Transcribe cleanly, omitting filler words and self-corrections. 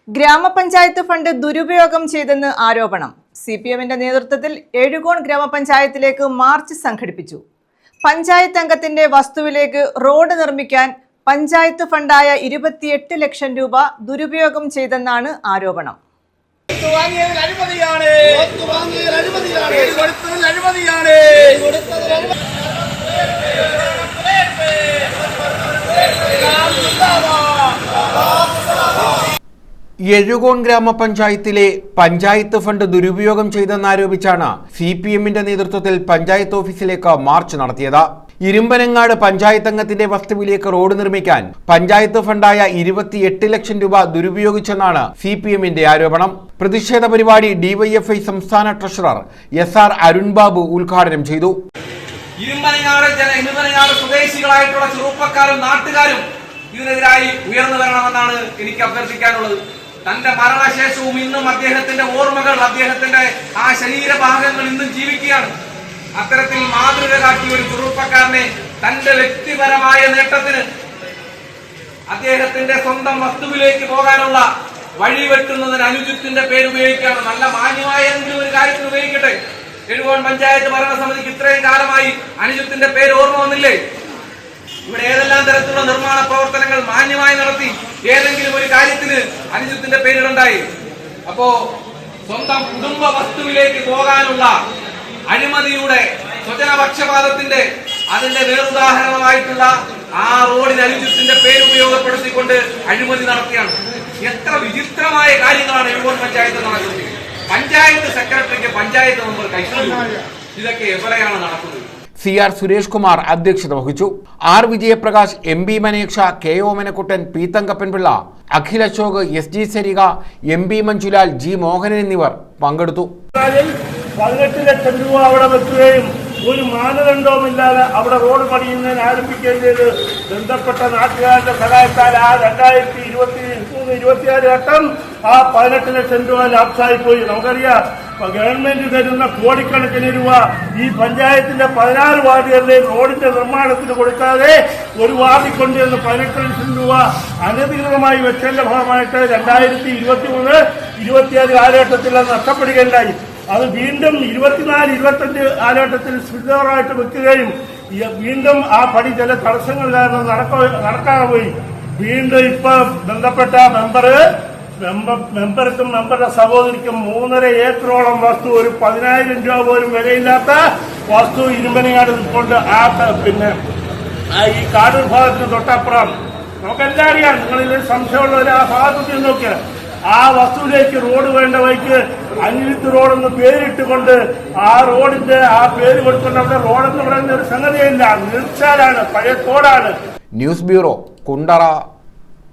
ഗ്രാമപഞ്ചായത്ത് ഫണ്ട് ദുരുപയോഗം ചെയ്തെന്ന് ആരോപണം. സിപിഎമ്മിന്റെ നേതൃത്വത്തിൽ എഴുകോൺ ഗ്രാമപഞ്ചായത്തിലേക്ക് മാർച്ച് സംഘടിപ്പിച്ചു. പഞ്ചായത്ത് അംഗത്തിന്റെ വസ്തുവിലേക്ക് റോഡ് നിർമ്മിക്കാൻ പഞ്ചായത്ത് ഫണ്ടായ 28 ലക്ഷം രൂപ ദുരുപയോഗം ചെയ്തെന്നാണ് ആരോപണം. എഴുകോൺ ഗ്രാമപഞ്ചായത്തിലെ പഞ്ചായത്ത് ഫണ്ട് ദുരുപയോഗം ചെയ്തെന്നാരോപിച്ചാണ് സിപിഎമ്മിന്റെ നേതൃത്വത്തിൽ പഞ്ചായത്ത് ഓഫീസിലേക്ക് മാർച്ച് നടത്തിയത്. ഇരുമ്പനങ്ങാട് പഞ്ചായത്ത് അംഗത്തിന്റെ വസ്തുവിലേക്ക് റോഡ് നിർമ്മിക്കാൻ പഞ്ചായത്ത് ഫണ്ടായ 28 ലക്ഷം രൂപ ദുരുപയോഗിച്ചെന്നാണ് സിപിഎമ്മിന്റെ ആരോപണം. പ്രതിഷേധ പരിപാടി ഡിവൈഎഫ്ഐ സംസ്ഥാന ട്രഷറർ SR അരുൺ ബാബു ഉദ്ഘാടനം ചെയ്തു. ഇരുമ്പനങ്ങാട് സ്വദേശികളായിട്ടുള്ള ചെറുപ്പക്കാരും നാട്ടുകാരും ഇതിനെതിരായി ഉയർന്നു വരണമെന്നാണ് എനിക്ക് അഭ്യർത്ഥിക്കാനുള്ളത്. തന്റെ മരണശേഷവും ഇന്നും അദ്ദേഹത്തിന്റെ ഓർമ്മകൾ, അദ്ദേഹത്തിന്റെ ആ ശരീരഭാഗങ്ങൾ ഇന്നും ജീവിക്കുകയാണ്. അത്തരത്തിൽ മാതൃക കാട്ടിയ ഒരു ചെറുപ്പക്കാരനെ തന്റെ വ്യക്തിപരമായ നേട്ടത്തിന് അദ്ദേഹത്തിന്റെ സ്വന്തം വസ്തുവിലേക്ക് പോകാനുള്ള വഴി വെട്ടുന്നതിന് അനുജിത്തിന്റെ പേര് ഉപയോഗിക്കുകയാണ്. നല്ല മാന്യമായ എന്തെങ്കിലും ഒരു കാര്യത്തിന് ഉപയോഗിക്കട്ടെ. എഴുകോൺ പഞ്ചായത്ത് ഭരണസമിതിക്ക് ഇത്രയും കാലമായി അനുജിത്തിന്റെ പേര് ഓർമ്മ വന്നില്ലേ? ഇവിടെ ഏതെല്ലാം തരത്തിലുള്ള നിർമ്മാണ പ്രവർത്തനങ്ങൾ മാന്യമായി നടത്തി ഏതെങ്കിലും ഒരു കാര്യത്തിന് അനുജിത്തിന്റെ പേരിടുണ്ടായി. അപ്പോ സ്വന്തം കുടുംബ വസ്തുവിലേക്ക് പോകാനുള്ള അഴിമതിയുടെ സ്വജനപക്ഷപാതത്തിന്റെ അതിന്റെ വേറുദാഹരണമായിട്ടുള്ള ആ റോഡിന് അനുജിത്തിന്റെ പേര് ഉപയോഗപ്പെടുത്തിക്കൊണ്ട് അഴിമതി നടത്തിയാണ്. എത്ര വിചിത്രമായ കാര്യങ്ങളാണ് എഴുകോൺ പഞ്ചായത്ത് നടക്കുന്നത്. പഞ്ചായത്ത് സെക്രട്ടറിക്ക് പഞ്ചായത്ത് മെമ്പർ കൈക്കൂലി, ഇതൊക്കെ എവിടെയാണ് നടക്കുന്നത്? CR സുരേഷ് കുമാർ അധ്യക്ഷത വഹിച്ചു. R Vijayaprakash, MB Manekshaw, KO Omanakuttan, P Thankappan Pillai, Akhil Ashok, SG Sarika, MB Manjulal, G Mohanan എന്നിവർ പങ്കെടുത്തു. 18 ലക്ഷം രൂപ അവിടെ വെക്കുകയും ഒരു മാനദണ്ഡവുമില്ലാതെ അവിടെ റോഡ് പണിയുന്നതിന് ആരംഭിക്കുകയും ചെയ്ത് ബന്ധപ്പെട്ട നാട്ടുകാരുടെ സഹായത്താൽ ആ 2023-24 ഘട്ടം ആ 18 ലക്ഷം രൂപ ലാപ്സായി പോയി. നമുക്കറിയാം, ഗവൺമെന്റ് തരുന്ന കോടിക്കണക്കിന് രൂപ ഈ പഞ്ചായത്തിന്റെ 16 വാർഡുകളിലെയും റോഡിന്റെ നിർമ്മാണത്തിന് കൊടുക്കാതെ ഒരു വാർഡിൽ കൊണ്ടുവന്ന് 18 ലക്ഷം രൂപ അനധികൃതമായി വെച്ചതിന്റെ ഫലമായിട്ട് 2023-24 കാലഘട്ടത്തിൽ അത് നഷ്ടപ്പെടുകയുണ്ടായി. അത് വീണ്ടും 24-25 കാലഘട്ടത്തിൽ സ്പിൽഓവറായിട്ട് വെക്കുകയും വീണ്ടും ആ പണി ചില തടസ്സങ്ങൾ കാരണം നടക്കാതെ പോയി. വീണ്ടും ഇപ്പൊ ബന്ധപ്പെട്ട മെമ്പർക്കും മെമ്പറുടെ സഹോദരിക്കും 3.5 ഏക്കറോളം വസ്തു, ഒരു 10,000 രൂപ പോലും വിലയില്ലാത്ത വസ്തു ഇരുമ്പനങ്ങാട് കൊണ്ട് ഈ കാട് വിഭാഗത്തിന് തൊട്ടപ്പുറം നമുക്കെല്ലാം അറിയാം. നിങ്ങളിൽ സംശയമുള്ളവർ ആ ഭാഗത്ത് നോക്കിയ ആ വസ്തുവിലേക്ക് റോഡ് വേണ്ട വഴിക്ക് അനിരുദ്ധ റോഡെന്ന് പേരിട്ടുകൊണ്ട് ആ റോഡിന്റെ ആ പേര് കൊടുത്തുകൊണ്ട് അവിടെ റോഡെന്ന് പറയുന്ന ഒരു സംഗതിയില്ല, നിർച്ചാലാണ്, പഴയ തോടാണ്. News bureau, Kundara.